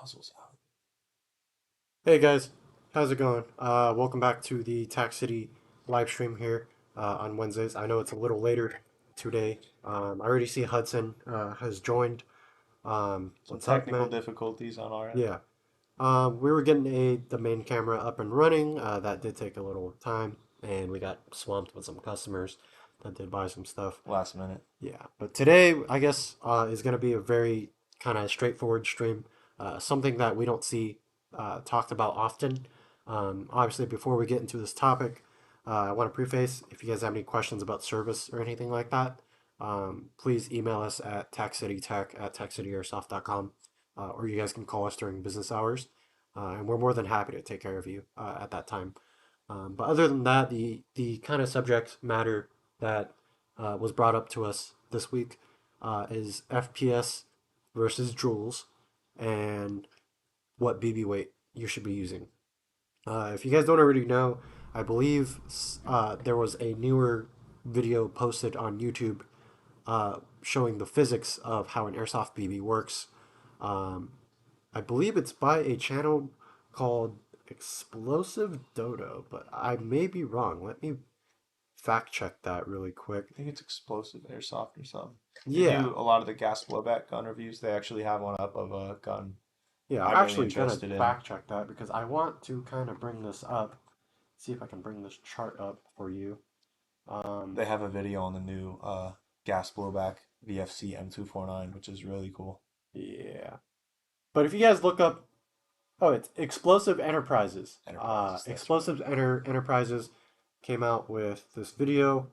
nozzles out. Hey guys, how's it going? Welcome back to the Tax City live stream here on Wednesdays. I know it's a little later today. I already see Hudson has joined. Some What's up, technical man? difficulties on our end. Yeah. We were getting the main camera up and running. That did take a little time, and we got swamped with some customers that did buy some stuff. Last minute. Yeah, but today I guess is going to be a very kind of straightforward stream, something that we don't see talked about often. Obviously, before we get into this topic, I want to preface if you guys have any questions about service or anything like that, please email us at techcitytech@techcityairsoft.com, or you guys can call us during business hours, and we're more than happy to take care of you at that time. But other than that, the kind of subject matter that was brought up to us this week is FPS versus Joules and what BB weight you should be using. If you guys don't already know, I believe there was a newer video posted on YouTube showing the physics of how an airsoft BB works. Um, I believe it's by a channel called Explosive Dodo, but I may be wrong. Let me fact check that really quick. I think it's explosive airsoft or something. They Yeah, do a lot of the gas blowback gun reviews. They actually have one up of a gun yeah, I'm I'm really actually gonna interested in. fact check that because I want to kind of bring this up. See if I can bring this chart up for you. Um, They have a video on the new gas blowback VFC M249, which is really cool. yeah. But if you guys look up, oh, it's Explosive Enterprises. Enterprises, that's right. Enterprises came out with this video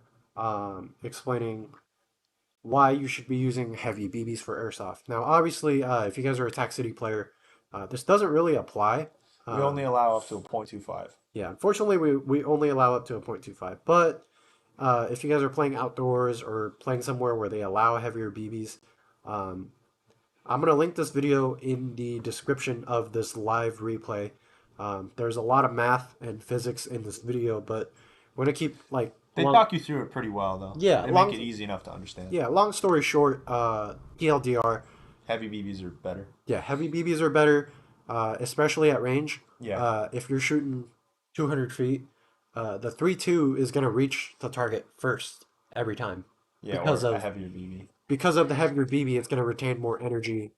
explaining why you should be using heavy BBs for airsoft. Now, obviously, if you guys are a Tech City player, this doesn't really apply. We only Um, allow up to a .25. yeah, unfortunately, we only allow up to a 0.25. But if you guys are playing outdoors or playing somewhere where they allow heavier BBs, um, I'm gonna link this video in the description of this live replay. There's a lot of math and physics in this video, but we're gonna keep like They long. talk you through it pretty well, though. Yeah, They make it easy enough to understand. long story short, TLDR. Heavy BBs are better. Yeah, heavy BBs are better, especially at range. Yeah. If you're shooting 200 feet, the 3.2 is gonna reach the target first every time Yeah, because or a of heavier BB. the heavier BB. It's gonna retain more energy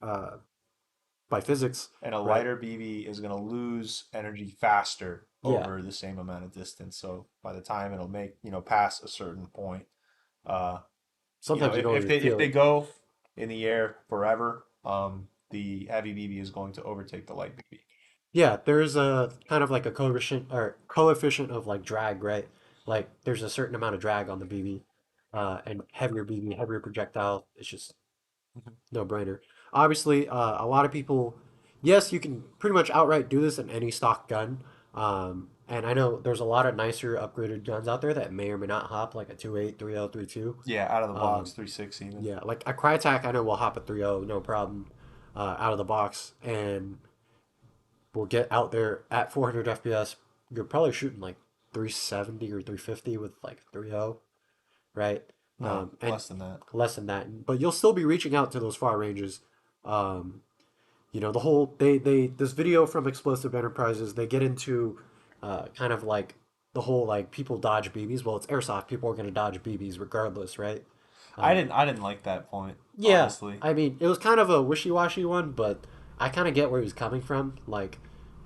by physics, And a right? lighter BB is going to lose energy faster Yeah. over the same amount of distance. So by the time it'll make, pass a certain point, uh, Sometimes you don't if even they feel it. go in the air forever, the heavy BB is going to overtake the light BB. Yeah, there's a kind of like a coefficient of like drag, right? Like there's a certain amount of drag on the BB, and heavier BB, heavier projectile. It's just Mhm. no brainer. Obviously, a lot of people, yes, you can pretty much outright do this in any stock gun. And I know there's a lot of nicer upgraded guns out there that may or may not hop like a 2.8, 3.0, 3.2. Yeah, out of the box, Um, 3.6 even. yeah, like a Crytek, I know will hop a 3.0, no problem, out of the box, and will get out there at 400 FPS. You're probably shooting like 370 or 350 with like 3.0, right? No, And less than that. less than that, but you'll still be reaching out to those far ranges. Um, the whole they this video from Explosive Enterprises, they get into kind of like the whole like people dodge BBs. Well, it's airsoft. People are going to dodge BBs regardless, right? Um, I didn't like that point, yeah, honestly. I mean, it was kind of a wishy-washy one, but I kind of get where he was coming from. Like,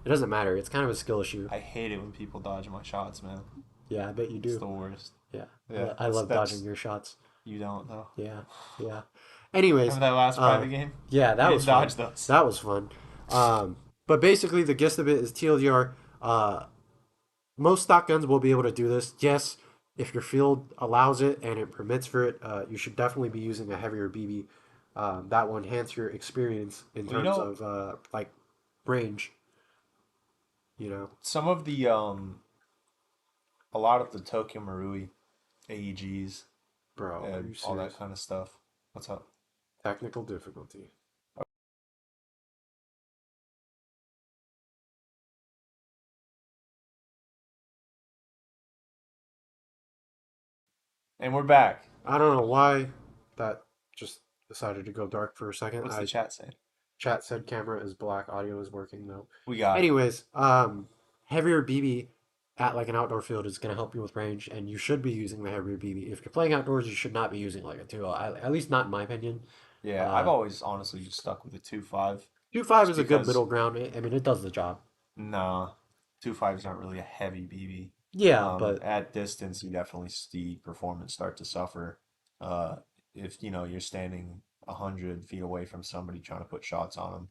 it doesn't matter. It's kind of a skill issue. I hate it when people dodge my shots, man. Yeah, I bet you It's do. the worst. Yeah, Yeah, I love dodging that's your shots. you don't know. Yeah, yeah. Anyways, Remember that last uh, private game? yeah, You that was didn't fun. dodge those. That was fun. But basically, the gist of it is TLDR. Most stock guns will be able to do this. Yes, if your field allows it and it permits for it, you should definitely be using a heavier BB. That will enhance your experience in Well, you terms know, of like range. You know, some of the a lot of the Tokyo Marui AEGs bro, are and you all that serious? kind of stuff. What's up? Technical difficulty. And we're back. I don't know why that just decided to go dark for a second. What's the chat saying? Chat said camera is black, audio is working though. We got Anyways, heavier BB at like an outdoor field is going to help you with range, and you should be using the heavier BB. If you're playing outdoors, you should not be using like a 2.0, at least not in my opinion. yeah. I've Uh, always honestly just stuck with the 2.5, 2.5 just is a good because middle ground. I mean, it does the job. nah, 2.5 is not really a heavy BB. Yeah, but At distance, you definitely see performance start to suffer. Uh, if you're standing 100 feet away from somebody trying to put shots on them,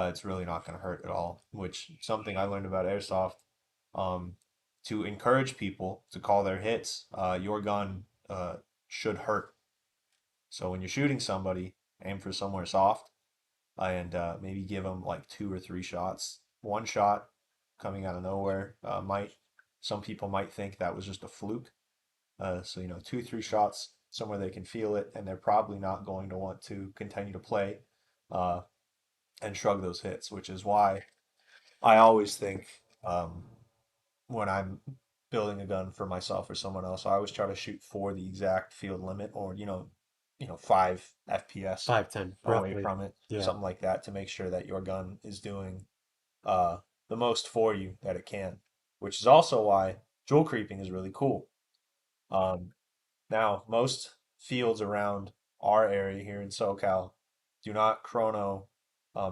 it's really not going to hurt at all. Which something I learned about airsoft. Um, to encourage people to call their hits, your gun should hurt. So when you're shooting somebody, aim for somewhere soft and maybe give them like 2 or 3 shots. One shot coming out of nowhere might some people might think that was just a fluke. So 2, 3 shots somewhere they can feel it, and they're probably not going to want to continue to play uh, and shrug those hits, which is why I always think when I'm building a gun for myself or someone else, I always try to shoot for the exact field limit, or 5 FPS 510 away roughly. from it, Yeah, something like that, to make sure that your gun is doing uh, the most for you that it can. Which is also why jewel creeping is really cool. Um, Now, most fields around our area here in SoCal do not chrono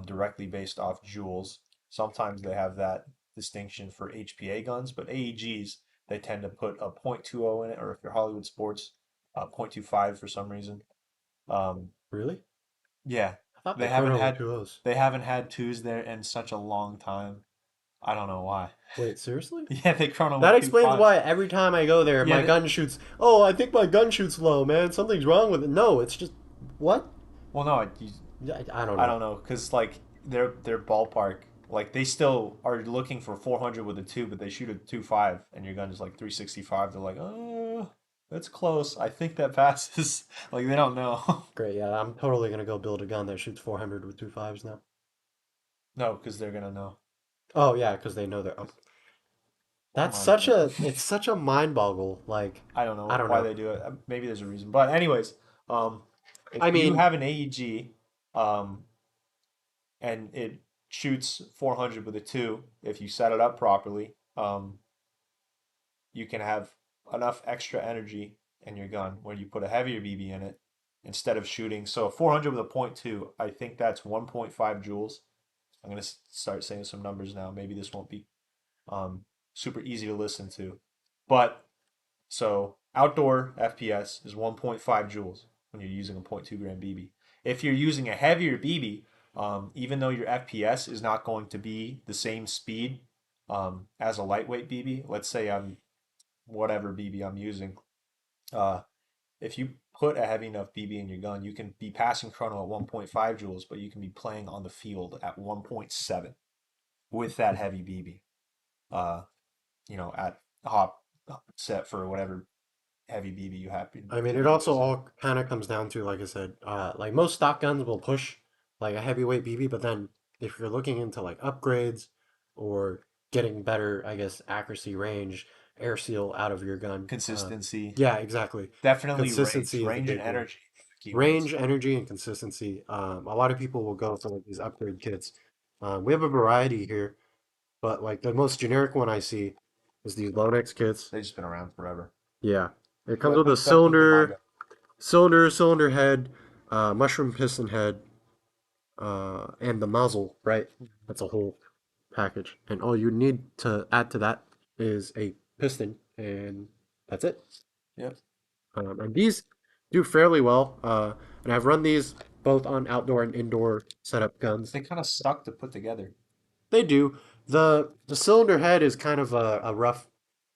directly based off joules. Sometimes they have that distinction for HPA guns, but AEGs, they tend to put a .20 in it, or if you're Hollywood Sports, .25 for some reason. Um, really? yeah, I thought they they haven't chrono with had 2.0s. they haven't had twos there in such a long time. I don't know why. Wait, seriously? Yeah, they chrono That with two explains fives. why every time I go there, Yeah, my gun shoots. Oh, I think my gun shoots low, man. Something's wrong with it. No, it's just what? well, no, Yeah, I don't I know. don't know, cause like their ballpark, like they still are looking for 400 with a two, but they shoot a 2.5, and your gun is like 365. They're like, oh, that's close. I think that passes. Like they don't know. Great, yeah, I'm totally gonna go build a gun that shoots 400 with 2.5s now. No, because they're gonna know. Oh yeah, because they know they're. Come That's on, such man. a. It's such a mind boggle. Like, I don't I know don't why know. they do it. Maybe there's a reason. But anyways, if I you mean, have an AEG, um, and it shoots 400 with a two, if you set it up properly, you can have enough extra energy in your gun when you put a heavier BB in it instead of shooting. So 400 with a .2, I think that's 1.5 joules. I'm going to start saying some numbers now. Maybe this won't be um, super easy to listen to. But so outdoor FPS is 1.5 joules when you're using a .2 gram BB. If you're using a heavier BB, even though your FPS is not going to be the same speed as a lightweight BB, let's say I'm whatever BB I'm using, uh, if you put a heavy enough BB in your gun, you can be passing chrono at 1.5 joules, but you can be playing on the field at 1.7 with that heavy BB. Uh, at hop set for whatever heavy BB you happen I mean, to it be also using. all kind of comes down to, like I said, like most stock guns will push like a heavyweight BB, but then if you're looking into like upgrades or getting better, I guess, accuracy, range, air seal out of your gun, Consistency, yeah, exactly. definitely range, Consistency is a range and big one. energy, keywords. Range, energy, and consistency. A lot of people will go for like these upgrade kits. We have a variety here, but like the most generic one I see is these Lonex kits. They've just been around forever. Yeah, it comes What with a what does keep in mind? cylinder head, mushroom piston head, and the muzzle. Right, that's a whole package. And all you need to add to that is a piston, and that's it. Yep. And these do fairly well. And I've run these both on outdoor and indoor setup guns. They kind of stuck to put together. They do. The cylinder head is kind of a rough,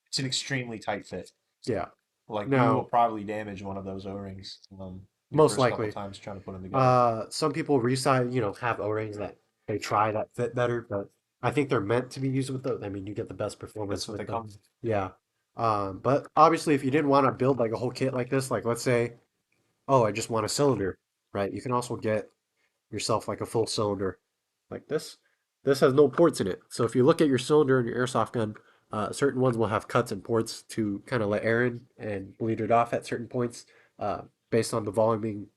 It's an extremely tight fit. yeah. Like you will Now, probably damage one of those O-rings your most first couple likely, times trying to put them together. some people resize, have O-rings that they try that fit better, but I think they're meant to be used with those. I mean, you get the best That's performance what they with them. come. Yeah. But obviously, if you didn't want to build like a whole kit like this, like let's say, oh, I just want a cylinder, right? You can also get yourself like a full cylinder like this. This has no ports in it. So if you look at your cylinder in your airsoft gun, certain ones will have cuts and ports to kind of let air in and bleed it off at certain points, based on the volume.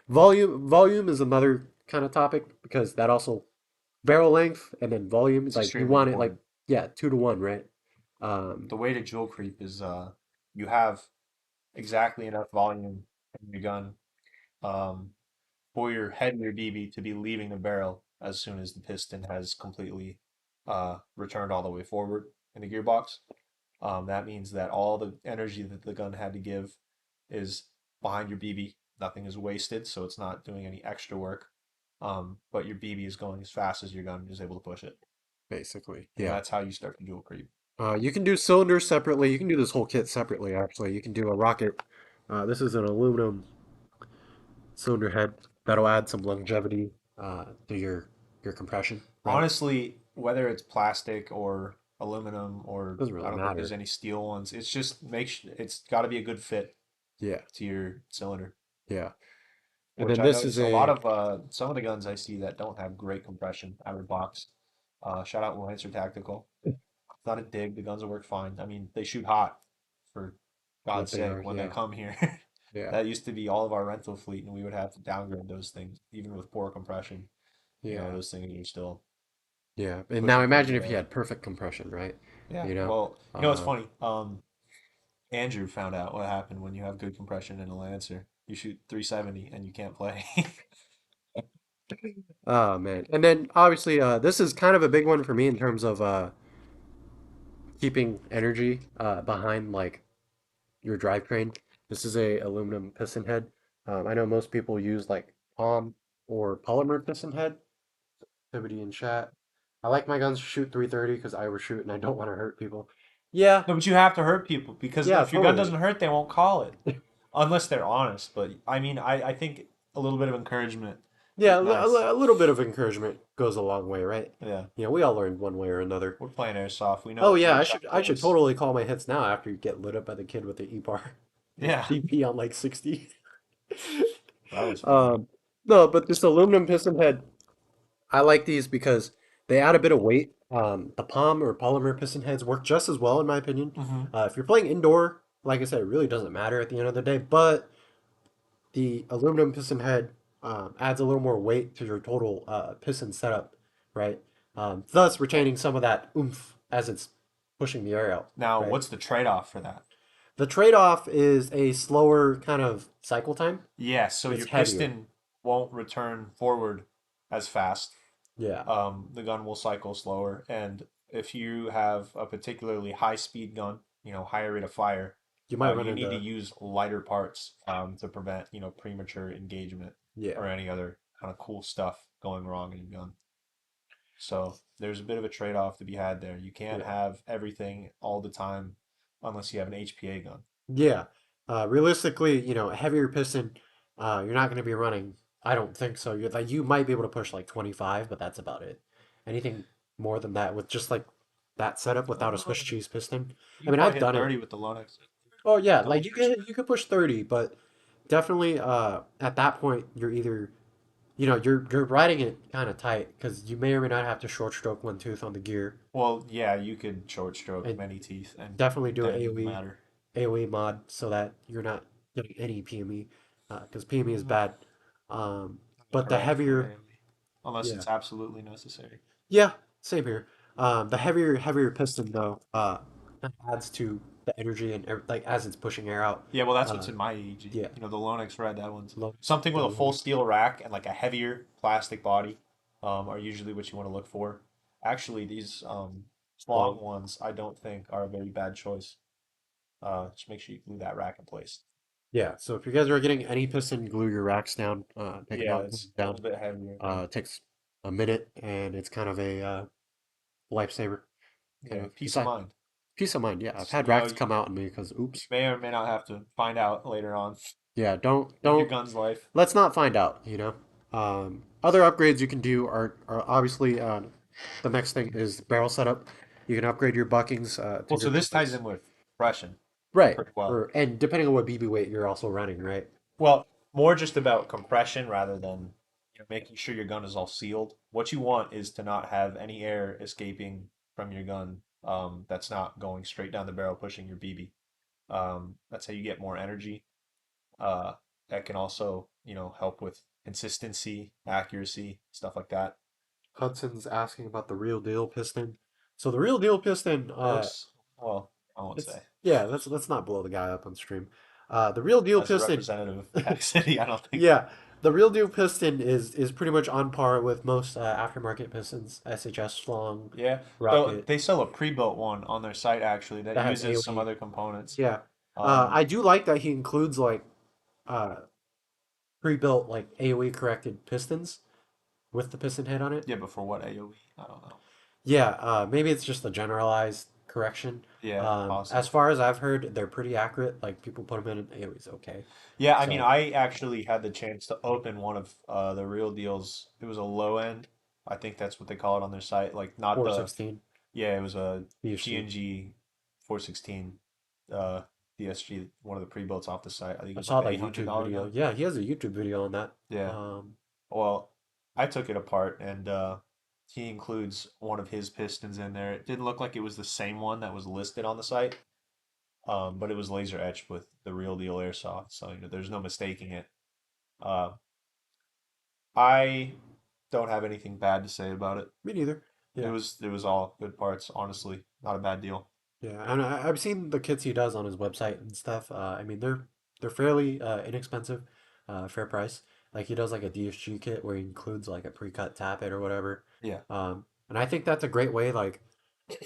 Volume is another. kind of topic because that also barrel length and then volume, It's like you extremely want it like important. yeah, 2 to 1, right? Um, The way to jewel creep is you have exactly enough volume in your gun um, for your head and your BB to be leaving the barrel as soon as the piston has completely returned all the way forward in the gearbox. That means that all the energy that the gun had to give is behind your BB. Nothing is wasted, so it's not doing any extra work. But your BB is going as fast as your gun is able to push it, Basically, and yeah. that's how you start the dual creep. You can do cylinders separately. You can do this whole kit separately, actually. You can do a rocket. This is an aluminum cylinder head that'll add some longevity to your compression, right? Honestly, whether it's plastic or aluminum or Doesn't I really don't think there's matter. any steel ones, it's got to be a good fit Yeah, to your cylinder. yeah. And Which then I this is notice a lot a of some of the guns I see that don't have great compression out of the box. Shout out Lancer Tactical. It's not a dig. The guns will work fine. I mean, they shoot hot, for what God's they sake, are. when they Yeah, come here. yeah, That used to be all of our rental fleet, and we would have to downgrade those things, even with poor compression. yeah, Those things are still yeah. And now pushing pretty imagine good if you out. had perfect compression, right? Yeah. You know, Well, it's um, funny. Andrew found out what happened when you have good compression in a Lancer. You shoot 370 and you can't play. oh man. And then obviously, this is kind of a big one for me in terms of keeping energy behind like your drivetrain. This is a aluminum piston head. I know most people use like palm or polymer piston head. Activity in chat. I like my guns to shoot 330 because I overshoot and I don't want to hurt people. Yeah, No, but you have to hurt people because yeah, if your gun totally. doesn't hurt, they won't call it. Unless they're honest. But I mean, I think a little bit of encouragement Yeah, is nice. a little bit of encouragement goes a long way, right? Yeah. You know, we all learned one way or another. We're playing airsoft. We know Oh what the yeah, exact I should rules. totally call my hits now after you get lit up by the kid with the E-bar. Just Yeah. DP on like 60. That was funny. Um, no, but this aluminum piston head, I like these because they add a bit of weight. The palm or polymer piston heads work just as well, in my opinion. Hmm. If you're playing indoor, like I said, it really doesn't matter at the end of the day. But the aluminum piston head adds a little more weight to your total piston setup, right? Thus retaining some of that oomph as it's pushing the air out, Now, right? what's the trade-off for that? The trade-off is a slower kind of cycle time. Yeah, so It's your heavier. piston won't return forward as fast. Yeah. The gun will cycle slower. And if you have a particularly high speed gun, higher rate of fire, You might run you need to into, use lighter parts to prevent, premature engagement yeah. or any other kind of cool stuff going wrong in your gun. So there's a bit of a trade-off to be had there. You can't Yeah. have everything all the time unless you have an HPA gun. Yeah. Realistically, a heavier piston, you're not going to be running. I don't think so. You might be able to push like 25, but that's about it. Anything more than that with just like that setup without a Swiss Uh, cheese piston. you I can mean, probably I've hit done it. 30 with the Linux. Oh yeah, Double like push. you could push 30, but definitely at that point you're either you're riding it kind of tight because you may or may not have to short stroke one tooth on the gear Well, yeah, you could short stroke and many teeth and definitely do an then it wouldn't AoE matter. AoE mod so that you're not getting any PME because PME is Mhm. bad. But the Correct for heavier, AoE. Unless yeah, it's absolutely necessary. yeah, same here. The heavier piston though adds to the energy and like as it's pushing air out. Yeah, well, that's what's Uh, in my EEG. yeah, The Lonix Red, that one's low, something with a full low, steel rack and like a heavier plastic body, are usually what you want to look for. Actually, these long low. ones I don't think are a very bad choice. Just make sure you glue that rack in place. Yeah, so if you guys are getting any piston, glue your racks down. Take Yeah, about glue it's them a down. little bit heavier. It takes a minute, and it's kind of a lifesaver. Kind Yeah, of peace of besides mind. peace of mind. Yeah, I've It's, had racks come out on me because you oops. may or may not have to find out later on Yeah, in your don't gun's life. let's not find out. Other upgrades you can do are obviously the next thing is barrel setup. You can upgrade your buckings to Well, your so this ties bullets. in with compression Right. pretty well. Or and depending on what BB weight you're also running, right? Well, more just about compression rather than making sure your gun is all sealed. What you want is to not have any air escaping from your gun that's not going straight down the barrel pushing your BB. That's how you get more energy. Uh, that can also help with consistency, accuracy, stuff like that. Hudson's asking about the real deal piston. So the real deal piston, Works well, I won't it's say. yeah, let's not blow the guy up on stream. The real deal As a piston, representative of Pack City, I don't think. yeah, the real deal piston is pretty much on par with most aftermarket pistons, SHS Long, Yeah, though Rocket, they sell a pre-built one on their site actually that that has uses some AOE. other components. Yeah, Um, I do like that he includes like uh pre-built like AOE corrected pistons with the piston head on it. yeah, but for what AOE? I don't know. Yeah, maybe it's just a generalized correction. Yeah, As possibly. far as I've heard, they're pretty accurate. Like people put them in and AOE's okay. Yeah, I mean, So I actually had the chance to open one of the real deals. It was a low end. I think that's what they call it on their site. Like not the 416 yeah, it was a BFC. GNG 416 DSG, one of the pre-builts off the site. I think it I was saw like a that $800 YouTube video. gun. Yeah, he has a YouTube video on that. Yeah. Um, Well, I took it apart and he includes one of his pistons in there. It didn't look like it was the same one that was listed on the site, but it was laser etched with the real deal airsoft, so there's no mistaking it. Uh, I don't have anything bad to say about it. Me neither. Yeah, It was all good parts, honestly. Not a bad deal. yeah. And I've seen the kits he does on his website and stuff. I mean, they're fairly inexpensive, fair price. Like he does like a DSG kit where he includes like a pre-cut tappet or whatever. Yeah. And I think that's a great way. Like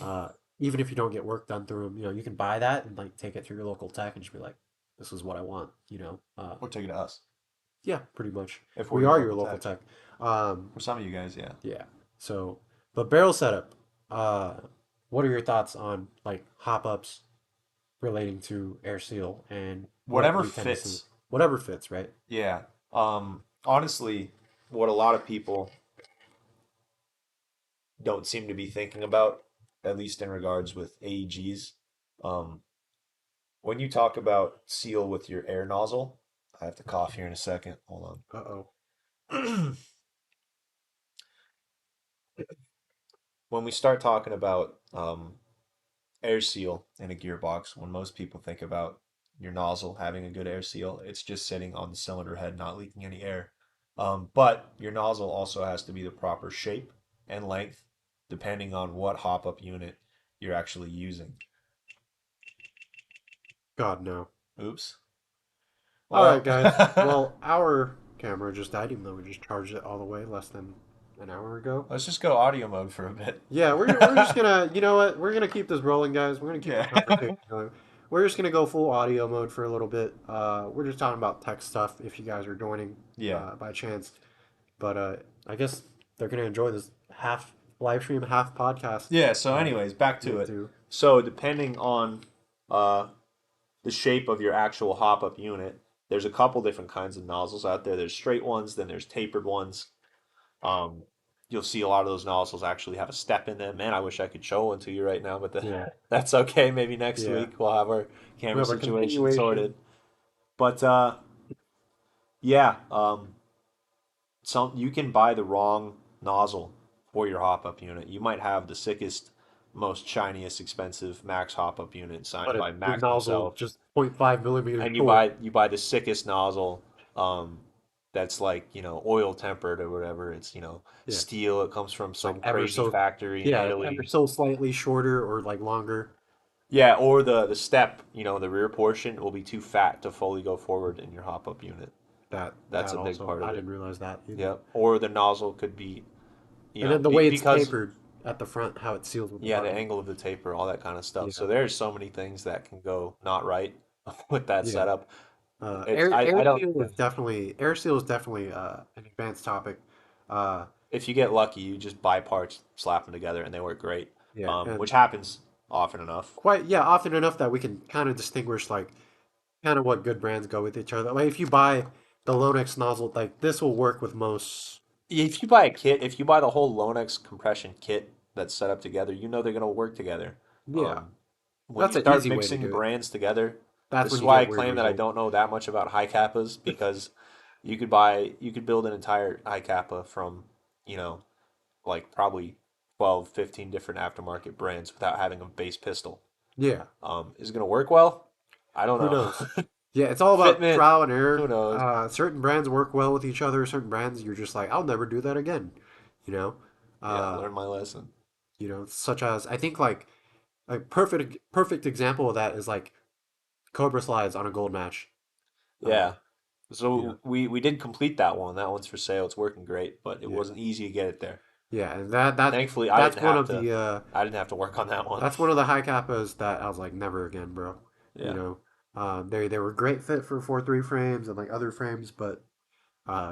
Uh, even if you don't get work done through them, you can buy that and like take it to your local tech and just be like, this is what I want. Or take it to us Yeah, pretty much. if we're We your are your local local tech. tech. Um, For some of you guys, yeah. yeah. So, but barrel setup, uh, what are your thoughts on like hop ups relating to air seal and what Whatever we tend to see? fits. Whatever fits, right? Yeah. Honestly, what a lot of people don't seem to be thinking about, at least in regards with AEGs. Um, when you talk about seal with your air nozzle, I have to cough here in a second. Hold Uh-oh. on. When we start talking about air seal in a gearbox, when most people think about your nozzle having a good air seal, it's just sitting on the cylinder head, not leaking any air. But your nozzle also has to be the proper shape and length, depending on what hop up unit you're actually using. God, no. Oops. All right, Well, guys. Well, our camera just died, even though we just charged it all the way less than an hour ago. let's just go audio mode for a bit. Yeah, we're just gonna, you know what? We're gonna keep this rolling, guys. We're gonna keep the Yeah. conversation going. We're just gonna go full audio mode for a little bit. We're just talking about tech stuff if you guys are joining Yeah. by chance. But I guess they're gonna enjoy this half live stream, half podcast Yeah, so uh, anyways, back we to it. do. So depending on uh the shape of your actual hop up unit, there's a couple different kinds of nozzles out there. There's straight ones, then there's tapered ones. Um, you'll see a lot of those nozzles actually have a step in them. Man, I wish I could show one to you right now, but Yeah, that's okay. Maybe next yeah. week we'll have our We camera have our situation continuation. sorted. But yeah, some you can buy the wrong nozzle for your hop up unit. You might have the sickest, most shiniest, expensive Max hop up unit signed But by your Max nozzle himself, just 0.5 millimeters and short. you buy the sickest nozzle, that's like oil tempered or whatever. It's Yeah, steel. It comes from it's like some ever crazy so, factory in yeah, ever Italy. so slightly shorter or like longer. Yeah, or the step, the rear portion will be too fat to fully go forward in your hop up unit. That's That a big also, part I of it. didn't realize that either. Yep. Or the nozzle could be, And then the way it's because tapered at the front, how it seals with the yeah, the button. angle of the taper, all that kind of stuff. Yeah, So there's so many things that can go not right with that yeah. setup. Air I don't seal is definitely air seal is definitely an advanced topic. Uh, if you get lucky, you just buy parts, slap them together, and they work great. yeah, Which and happens often enough. quite yeah, often enough that we can kind of distinguish like kind of what good brands go with each other. Like if you buy the Lonex nozzle, like this will work with most. If you buy a kit, if you buy the whole Lonex compression kit that's set up together, they're going to work together. Yeah, Um, when you that's an start easy way to mixing do it. brands together, That's this when is you why I get weird claim that I results. don't know that much about high kappas because you could build an entire high kappa from, you know, like probably 12, 15 different aftermarket brands without having a base pistol. Yeah, Is it going to work well? I don't who know. knows? Yeah, it's all about Fitment, trial and who error. knows? Certain brands work well with each other. Certain brands, you're just like, I'll never do that again. You know, Yeah, uh, learn my lesson. such as I think like a perfect example of that is like Cobra slides on a gold match. Yeah. Uh, you know, So we did complete that one. That one's for sale. It's working great, but it yeah, wasn't easy to get it there. yeah, and that Thankfully, that's one of the I didn't have to work on that one. that's one of the high kappas that I was like, never again, bro. You Yeah. know, they were great fit for 4-3 frames and like other frames, but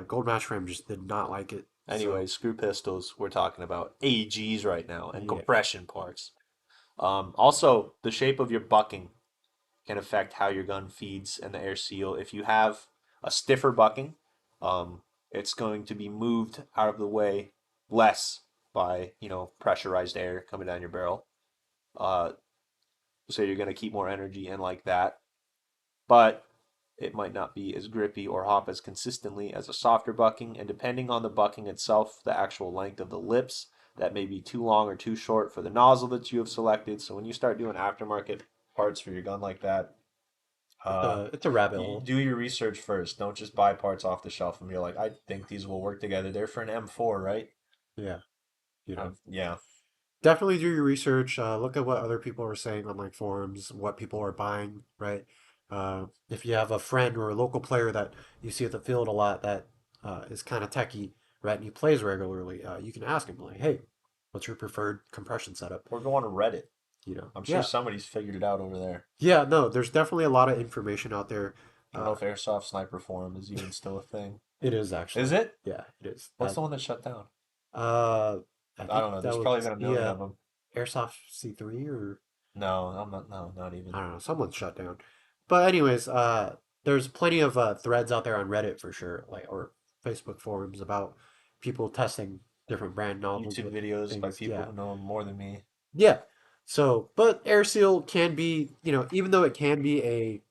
gold match frame just did not like it. So Anyway, screw pistols. We're talking about AGs right now and yeah, compression parts. Also, the shape of your bucking can affect how your gun feeds and the air seal. If you have a stiffer bucking, it's going to be moved out of the way less by, pressurized air coming down your barrel. Uh, so you're going to keep more energy in like that. But it might not be as grippy or hop as consistently as a softer bucking. And depending on the bucking itself, the actual length of the lips, that may be too long or too short for the nozzle that you have selected. So when you start doing aftermarket parts for your gun like that, it's a rabbit you hole. do your research first. Don't just buy parts off the shelf and be like, I think these will work together. They're for an M4, right? Yeah, Yeah. definitely do your research. Look at what other people are saying on like forums, what people are buying, right? If you have a friend or a local player that you see at the field a lot that is kind of techie, right, and he plays regularly, you can ask him like, "Hey, what's your preferred compression setup?" Or go on to Reddit. I'm sure Yeah, somebody's figured it out over there. yeah. No, there's definitely a lot of information out there. I don't know Uh, if Airsoft Sniper Forum is even still a thing. it is Is actually, it? yeah, it is. What's the one that shut down? Uh, I I think don't know. that There's was probably been a the million of them. Airsoft C3 or No, I'm not. No, not even. I don't know, someone's shut down. But anyways, there's plenty of threads out there on Reddit for sure, like or Facebook forums about people testing different brand nozzles YouTube with videos by things. people Yeah, who know more than me. yeah. So, but air seal can be, even though it can be a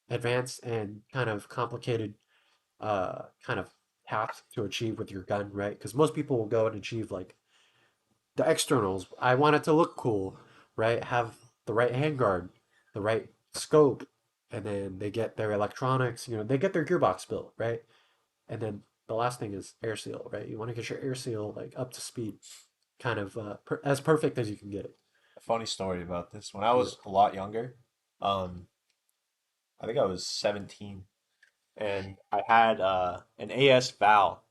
advanced and kind of complicated kind of task to achieve with your gun, right? Because most people will go and achieve like the externals. I want it to look cool, right? Have the right handguard, the right scope, and then they get their electronics, they get their gearbox built, right? And then the last thing is air seal, right? You want to get your air seal like up to speed, kind of as perfect as you can get it. A funny story about this. When I Yeah. was a lot younger, um, I think I was 17, and I had an AS Val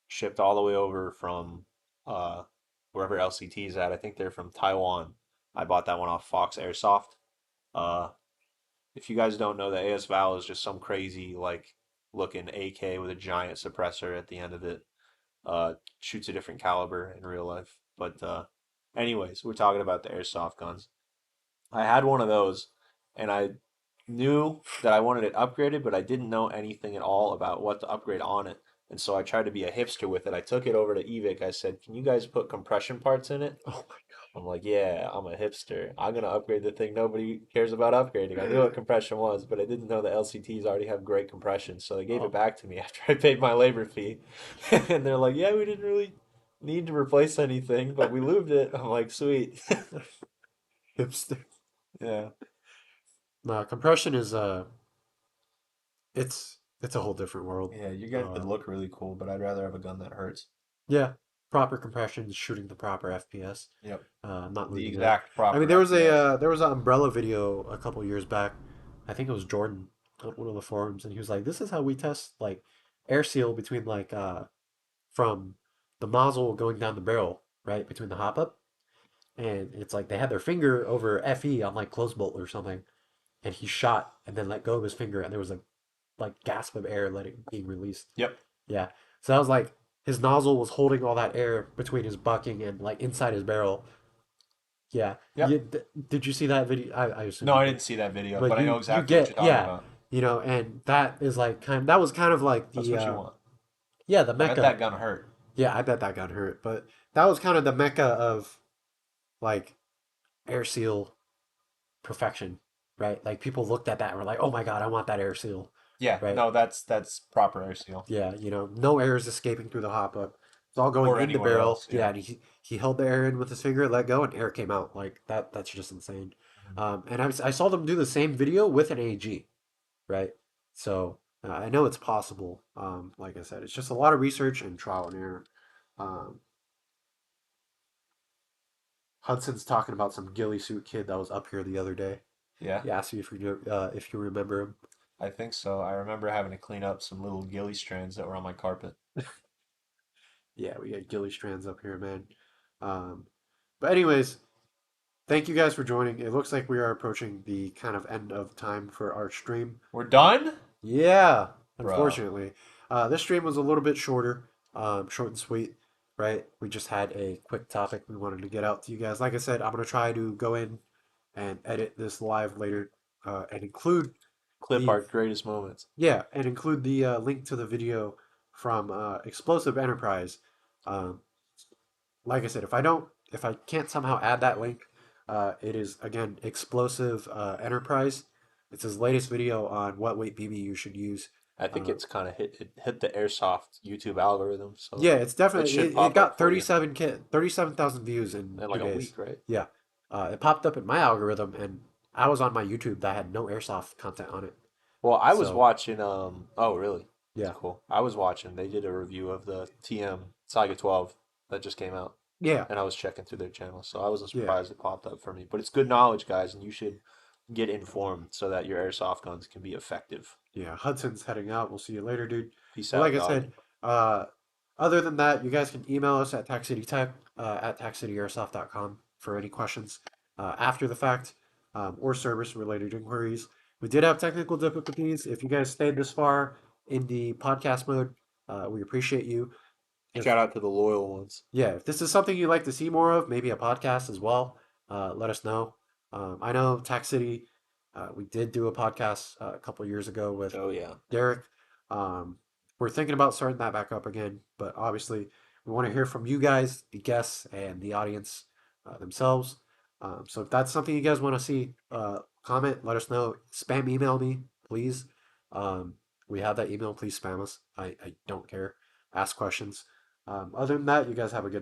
shipped all the way over from uh, wherever LCT is at. I think they're from Taiwan. I bought that one off Fox Airsoft. Uh, if you guys don't know, the AS Val is just some crazy like looking AK with a giant suppressor at the end of it. Shoots a different caliber in real life. But anyways, we're talking about the airsoft guns. I had one of those, and I knew that I wanted it upgraded, but I didn't know anything at all about what to upgrade on it. And so I tried to be a hipster with it. I took it over to Evic. I said, "Can you guys put compression parts in it?" Oh I'm like, "Yeah, I'm a hipster. I'm gonna upgrade the thing nobody cares about upgrading." I knew what compression was, but I didn't know the LCTs already have great compression. So they gave it oh, back to me after I paid my labor fee. And they're like, "Yeah, we didn't really need to replace anything, but we lubed it." I'm like, "Sweet." hipster. Yeah. No, compression is it's a whole different world. Yeah, you guys Uh, would look really cool, but I'd rather have a gun that hurts. yeah, proper compression is shooting the proper FPS. Yep. Not The lubing it. exact I mean, proper FPS. there was an umbrella video a couple years back. I think it was Jordan on one of the forums, and he was like, "This is how we test like air seal between like from the nozzle going down the barrel, right, between the hop up, and it's like they had their finger over FE on like close bolt or something, and he shot and then let go of his finger, and there was a like gasp of air letting being released. Yep. Yeah, so that was like his nozzle was holding all that air between his bucking and like inside his barrel. Yeah. Yep. Did you see that video? I assume No, you I did. didn't see that video, But but I know you exactly what you're get talking yeah, about. and that is like that was kind of like That's the what you want. yeah, the I bet mecca. that gun hurt. Yeah, I bet that got hurt, but that was kind of the mecca of like air seal perfection, right? Like people looked at that and were like, "Oh my God, I want that air seal." Yeah, Right? no, that's proper air seal. Yeah, no air is escaping through the hop up. It's all going Or in the anywhere barrel. else, Yeah, yeah. and he held the air in with his finger, let go, and air came out. Like that's just insane. Mhm. And I saw them do the same video with an AG, right? So I know it's possible. Like I said, it's just a lot of research and trial and error. Um, Hudson's talking about some ghillie suit kid that was up here the other day. Yeah, He asked me if you remember him. I think so. I remember having to clean up some little ghillie strands that were on my carpet. Yeah, we got ghillie strands up here, man. Um, but anyways, thank you guys for joining. It looks like we are approaching the kind of end of time for our stream. We're Uh, done? yeah, Bro. unfortunately. This stream was a little bit shorter, short and sweet, right? We just had a quick topic we wanted to get out to you guys. Like I said, I'm gonna try to go in and edit this live later, and include Clip the our greatest moments. yeah, and include the link to the video from Explosive Enterprise. Um, like I said, if I can't somehow add that link, it is again Explosive Enterprise. It's his latest video on what weight BB you should use. I think Uh, it's kind of hit the airsoft YouTube algorithm, so yeah, it's it definitely should it pop up got for you 37,000 views in in two like a days. week, right? Yeah, it popped up in my algorithm, and I was on my YouTube that had no airsoft content on it. Well, I was So watching oh really? That's yeah, cool. I was watching, they did a review of the TM Saiga 12 that just came out, yeah, and I was checking through their channel, so I wasn't yeah, surprised it popped up for me. But it's good knowledge, guys, and you should get informed so that your airsoft guns can be effective. yeah. Hudson's heading out. We'll see you later, dude. Peace But like out, I dog. said, uh, other than that, you guys can email us at TaxCityTech at TaxCityAirsoft.com for any questions after the fact or service related inquiries. We did have technical difficulties. If you guys stayed this far in the podcast mode, we appreciate you. Shout If out to the loyal ones. yeah, if this is something you'd like to see more of, maybe a podcast as well, let us know. I know Tax City, we did do a podcast a couple years ago with Oh yeah. Derek. We're thinking about starting that back up again, but obviously we want to hear from you guys, the guests, and the audience themselves. So if that's something you guys want to see, comment, let us know. Spam email me, please. Um, we have that email. Please spam us. I don't care. Ask questions. Other than that, you guys have a good